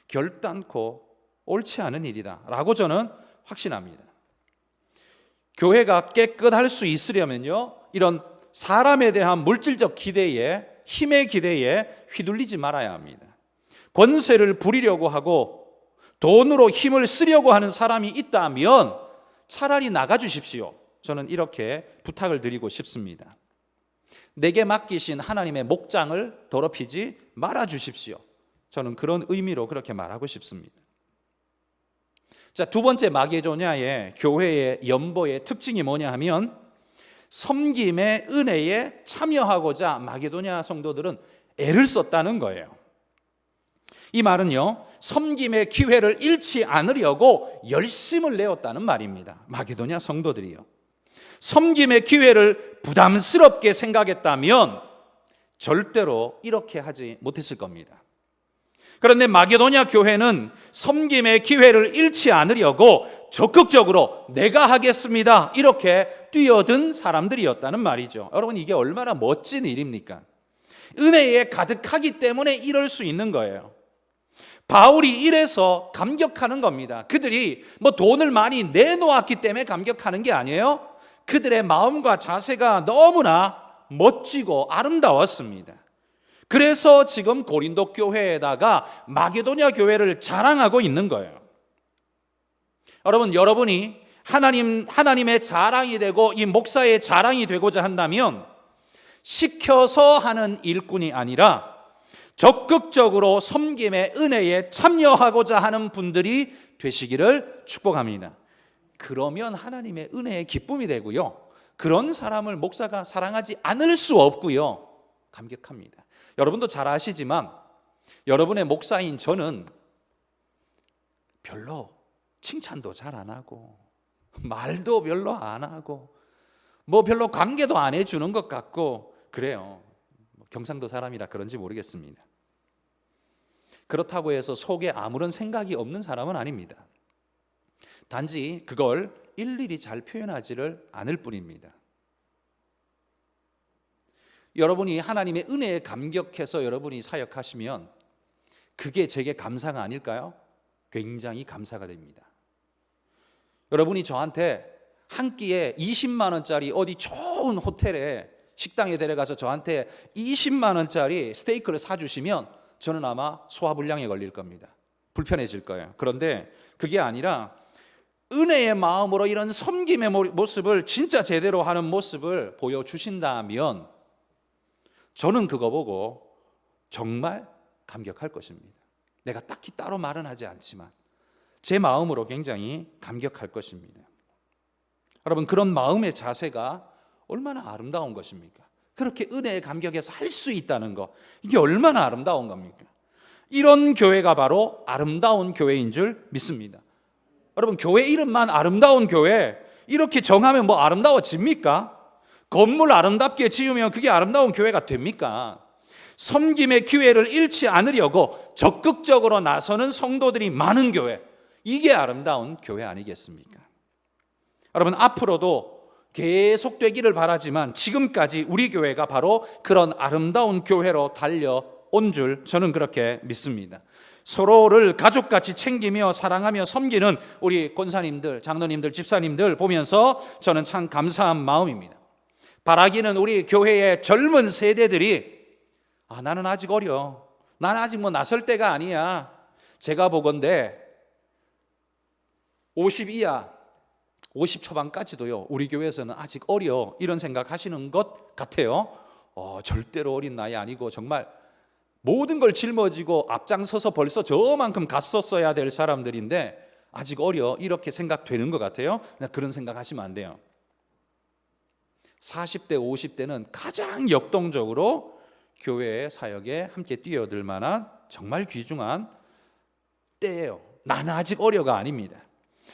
결단코 옳지 않은 일이다 라고 저는 확신합니다. 교회가 깨끗할 수 있으려면요, 이런 사람에 대한 물질적 기대에, 힘의 기대에 휘둘리지 말아야 합니다. 권세를 부리려고 하고 돈으로 힘을 쓰려고 하는 사람이 있다면 차라리 나가주십시오. 저는 이렇게 부탁을 드리고 싶습니다. 내게 맡기신 하나님의 목장을 더럽히지 말아주십시오. 저는 그런 의미로 그렇게 말하고 싶습니다. 자, 두 번째 마게도냐의 교회의 연보의 특징이 뭐냐 하면 섬김의 은혜에 참여하고자 마게도냐 성도들은 애를 썼다는 거예요. 이 말은요, 섬김의 기회를 잃지 않으려고 열심을 내었다는 말입니다. 마게도냐 성도들이요, 섬김의 기회를 부담스럽게 생각했다면 절대로 이렇게 하지 못했을 겁니다. 그런데 마게도냐 교회는 섬김의 기회를 잃지 않으려고 적극적으로 내가 하겠습니다 이렇게 뛰어든 사람들이었다는 말이죠. 여러분, 이게 얼마나 멋진 일입니까? 은혜에 가득하기 때문에 이럴 수 있는 거예요. 바울이 이래서 감격하는 겁니다. 그들이 돈을 많이 내놓았기 때문에 감격하는 게 아니에요. 그들의 마음과 자세가 너무나 멋지고 아름다웠습니다. 그래서 지금 고린도 교회에다가 마게도냐 교회를 자랑하고 있는 거예요. 여러분, 여러분이 하나님의 자랑이 되고 이 목사의 자랑이 되고자 한다면 시켜서 하는 일꾼이 아니라 적극적으로 섬김의 은혜에 참여하고자 하는 분들이 되시기를 축복합니다. 그러면 하나님의 은혜의 기쁨이 되고요, 그런 사람을 목사가 사랑하지 않을 수 없고요, 감격합니다. 여러분도 잘 아시지만 여러분의 목사인 저는 별로 칭찬도 잘 안 하고 말도 별로 안 하고 별로 관계도 안 해주는 것 같고 그래요. 경상도 사람이라 그런지 모르겠습니다. 그렇다고 해서 속에 아무런 생각이 없는 사람은 아닙니다. 단지 그걸 일일이 잘 표현하지를 않을 뿐입니다. 여러분이 하나님의 은혜에 감격해서 여러분이 사역하시면 그게 제게 감사가 아닐까요? 굉장히 감사가 됩니다. 여러분이 저한테 한 끼에 20만 원짜리 어디 좋은 호텔에 식당에 데려가서 저한테 20만 원짜리 스테이크를 사주시면 저는 아마 소화불량에 걸릴 겁니다. 불편해질 거예요. 그런데 그게 아니라 은혜의 마음으로 이런 섬김의 모습을 진짜 제대로 하는 모습을 보여주신다면 저는 그거 보고 정말 감격할 것입니다. 내가 딱히 따로 말은 하지 않지만 제 마음으로 굉장히 감격할 것입니다. 여러분, 그런 마음의 자세가 얼마나 아름다운 것입니까? 그렇게 은혜에 감격해서 할 수 있다는 거, 이게 얼마나 아름다운 겁니까? 이런 교회가 바로 아름다운 교회인 줄 믿습니다. 여러분, 교회 이름만 아름다운 교회, 이렇게 정하면 뭐 아름다워집니까? 건물 아름답게 지으면 그게 아름다운 교회가 됩니까? 섬김의 기회를 잃지 않으려고 적극적으로 나서는 성도들이 많은 교회, 이게 아름다운 교회 아니겠습니까? 여러분, 앞으로도 계속되기를 바라지만 지금까지 우리 교회가 바로 그런 아름다운 교회로 달려온 줄 저는 그렇게 믿습니다. 서로를 가족같이 챙기며 사랑하며 섬기는 우리 권사님들, 장로님들, 집사님들 보면서 저는 참 감사한 마음입니다. 바라기는 우리 교회의 젊은 세대들이 나는 아직 어려, 나는 아직 뭐 나설 때가 아니야. 제가 보건대 50 이하, 50 초반까지도요, 우리 교회에서는 아직 어려, 이런 생각하시는 것 같아요. 절대로 어린 나이 아니고 정말 모든 걸 짊어지고 앞장서서 벌써 저만큼 갔었어야 될 사람들인데 아직 어려, 이렇게 생각되는 것 같아요. 그런 생각하시면 안 돼요. 40대, 50대는 가장 역동적으로 교회의 사역에 함께 뛰어들 만한 정말 귀중한 때예요. 나는 아직 어려가 아닙니다.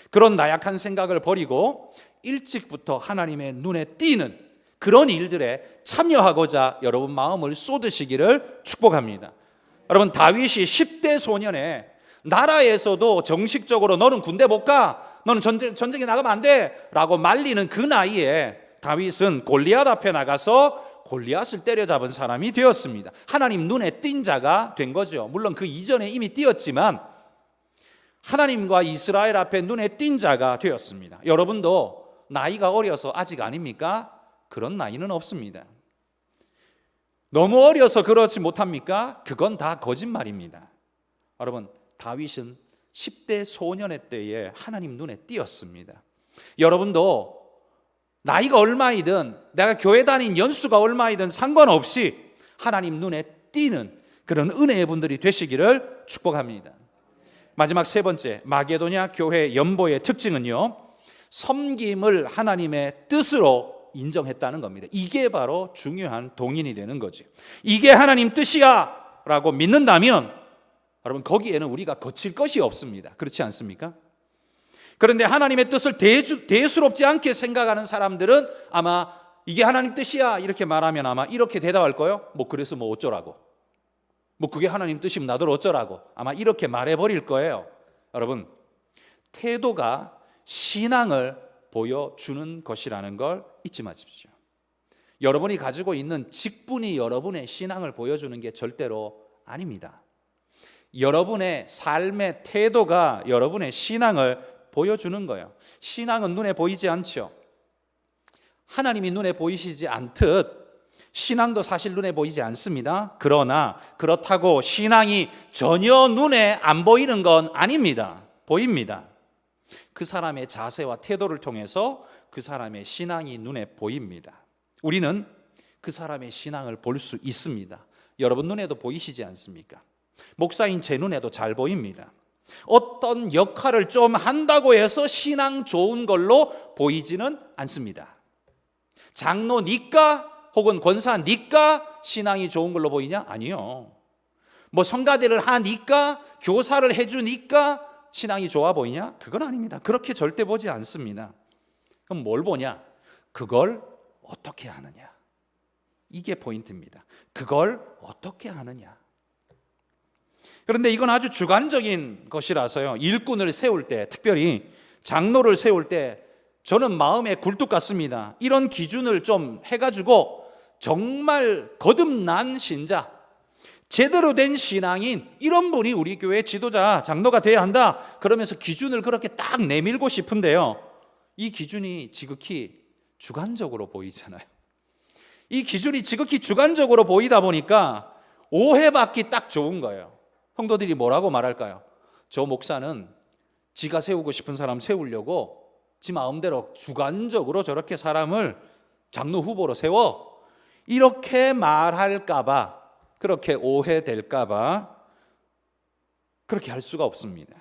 그런 나약한 생각을 버리고 일찍부터 하나님의 눈에 띄는 그런 일들에 참여하고자 여러분 마음을 쏟으시기를 축복합니다. 여러분, 다윗이 10대 소년에 나라에서도 정식적으로 너는 군대 못 가, 너는 전쟁에 나가면 안 돼 라고 말리는 그 나이에 다윗은 골리앗 앞에 나가서 골리앗을 때려잡은 사람이 되었습니다. 하나님 눈에 띈 자가 된 거죠. 물론 그 이전에 이미 띄었지만 하나님과 이스라엘 앞에 눈에 띈 자가 되었습니다. 여러분도 나이가 어려서 아직 아닙니까? 그런 나이는 없습니다. 너무 어려서 그렇지 못합니까? 그건 다 거짓말입니다. 여러분, 다윗은 10대 소년의 때에 하나님 눈에 띄었습니다. 여러분도 나이가 얼마이든 내가 교회 다닌 연수가 얼마이든 상관없이 하나님 눈에 띄는 그런 은혜의 분들이 되시기를 축복합니다. 마지막 세 번째, 마게도냐 교회 연보의 특징은요, 섬김을 하나님의 뜻으로 인정했다는 겁니다. 이게 바로 중요한 동인이 되는 거죠. 이게 하나님 뜻이야 라고 믿는다면 여러분, 거기에는 우리가 거칠 것이 없습니다. 그렇지 않습니까? 그런데 하나님의 뜻을 대수롭지 않게 생각하는 사람들은 아마 이게 하나님 뜻이야 이렇게 말하면 아마 이렇게 대답할 거예요. 뭐 그래서 뭐 어쩌라고, 뭐 그게 하나님 뜻이면 나도 어쩌라고, 아마 이렇게 말해버릴 거예요. 여러분, 태도가 신앙을 보여주는 것이라는 걸 잊지 마십시오. 여러분이 가지고 있는 직분이 여러분의 신앙을 보여주는 게 절대로 아닙니다. 여러분의 삶의 태도가 여러분의 신앙을 보여주는 거예요. 신앙은 눈에 보이지 않죠. 하나님이 눈에 보이시지 않듯 신앙도 사실 눈에 보이지 않습니다. 그러나 그렇다고 신앙이 전혀 눈에 안 보이는 건 아닙니다. 보입니다. 그 사람의 자세와 태도를 통해서 그 사람의 신앙이 눈에 보입니다. 우리는 그 사람의 신앙을 볼 수 있습니다. 여러분 눈에도 보이시지 않습니까? 목사인 제 눈에도 잘 보입니다. 어떤 역할을 좀 한다고 해서 신앙 좋은 걸로 보이지는 않습니다. 장로니까 혹은 권사니까 신앙이 좋은 걸로 보이냐? 아니요. 뭐 성가대를 하니까, 교사를 해주니까 신앙이 좋아 보이냐? 그건 아닙니다. 그렇게 절대 보지 않습니다. 그럼 뭘 보냐? 그걸 어떻게 하느냐? 이게 포인트입니다. 그걸 어떻게 하느냐? 그런데 이건 아주 주관적인 것이라서요, 일꾼을 세울 때, 특별히 장로를 세울 때 저는 마음에 굴뚝 같습니다. 이런 기준을 좀 해가지고 정말 거듭난 신자, 제대로 된 신앙인, 이런 분이 우리 교회 지도자, 장로가 돼야 한다 그러면서 기준을 그렇게 딱 내밀고 싶은데요, 이 기준이 지극히 주관적으로 보이잖아요. 이 기준이 지극히 주관적으로 보이다 보니까 오해받기 딱 좋은 거예요. 성도들이 뭐라고 말할까요? 저 목사는 지가 세우고 싶은 사람 세우려고 지 마음대로 주관적으로 저렇게 사람을 장로 후보로 세워. 이렇게 말할까봐, 그렇게 오해될까봐 그렇게 할 수가 없습니다.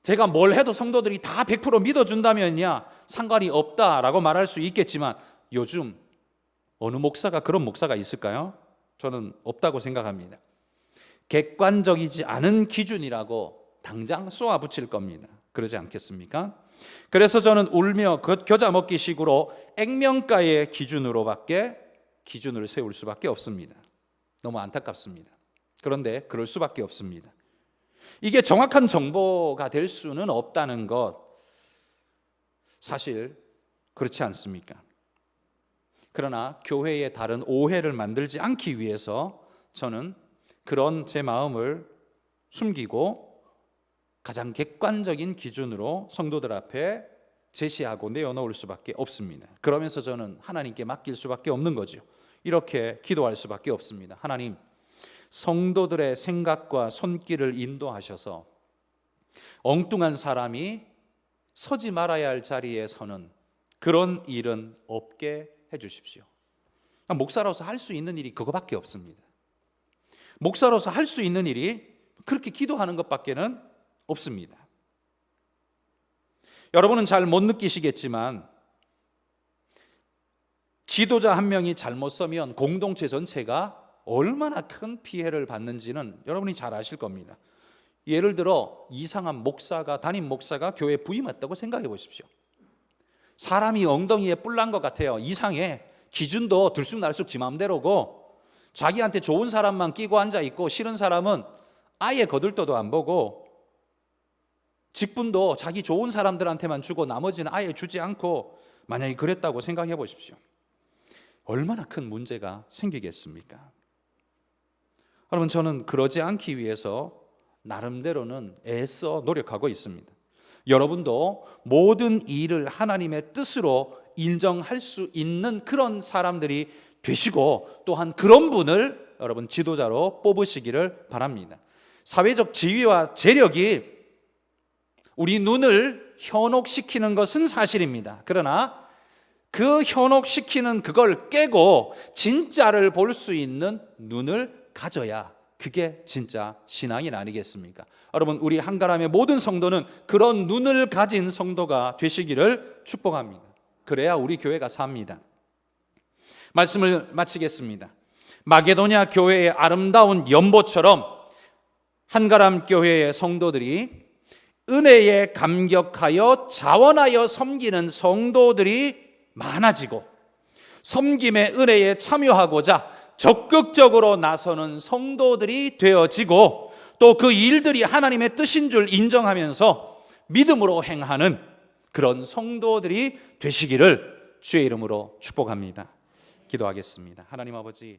제가 뭘 해도 성도들이 다 100% 믿어준다면야 상관이 없다라고 말할 수 있겠지만 요즘 어느 목사가 그런 목사가 있을까요? 저는 없다고 생각합니다. 객관적이지 않은 기준이라고 당장 쏘아붙일 겁니다. 그러지 않겠습니까? 그래서 저는 울며 겨자 먹기 식으로 액면가의 기준으로밖에 기준을 세울 수밖에 없습니다. 너무 안타깝습니다. 그런데 그럴 수밖에 없습니다. 이게 정확한 정보가 될 수는 없다는 것, 사실 그렇지 않습니까? 그러나 교회에 다른 오해를 만들지 않기 위해서 저는 그런 제 마음을 숨기고 가장 객관적인 기준으로 성도들 앞에 제시하고 내어놓을 수밖에 없습니다. 그러면서 저는 하나님께 맡길 수밖에 없는 거죠. 이렇게 기도할 수밖에 없습니다. 하나님, 성도들의 생각과 손길을 인도하셔서 엉뚱한 사람이 서지 말아야 할 자리에 서는 그런 일은 없게 해주십시오. 목사로서 할 수 있는 일이 그거밖에 없습니다. 목사로서 할 수 있는 일이 그렇게 기도하는 것밖에는 없습니다. 여러분은 잘 못 느끼시겠지만 지도자 한 명이 잘못 서면 공동체 전체가 얼마나 큰 피해를 받는지는 여러분이 잘 아실 겁니다. 예를 들어 이상한 목사가, 담임 목사가 교회에 부임했다고 생각해 보십시오. 사람이 엉덩이에 뿔 난 것 같아요. 이상해. 기준도 들쑥날쑥 지 마음대로고 자기한테 좋은 사람만 끼고 앉아있고 싫은 사람은 아예 거들떠도 안 보고 직분도 자기 좋은 사람들한테만 주고 나머지는 아예 주지 않고 만약에 그랬다고 생각해 보십시오. 얼마나 큰 문제가 생기겠습니까? 여러분, 저는 그러지 않기 위해서 나름대로는 애써 노력하고 있습니다. 여러분도 모든 일을 하나님의 뜻으로 인정할 수 있는 그런 사람들이 되시고 또한 그런 분을 여러분 지도자로 뽑으시기를 바랍니다. 사회적 지위와 재력이 우리 눈을 현혹시키는 것은 사실입니다. 그러나 그 현혹시키는 그걸 깨고 진짜를 볼 수 있는 눈을 가져야 그게 진짜 신앙인 아니겠습니까? 여러분, 우리 한가람의 모든 성도는 그런 눈을 가진 성도가 되시기를 축복합니다. 그래야 우리 교회가 삽니다. 말씀을 마치겠습니다. 마게도냐 교회의 아름다운 연보처럼 한가람 교회의 성도들이 은혜에 감격하여 자원하여 섬기는 성도들이 많아지고 섬김의 은혜에 참여하고자 적극적으로 나서는 성도들이 되어지고 또 그 일들이 하나님의 뜻인 줄 인정하면서 믿음으로 행하는 그런 성도들이 되시기를 주의 이름으로 축복합니다. 기도하겠습니다. 하나님 아버지,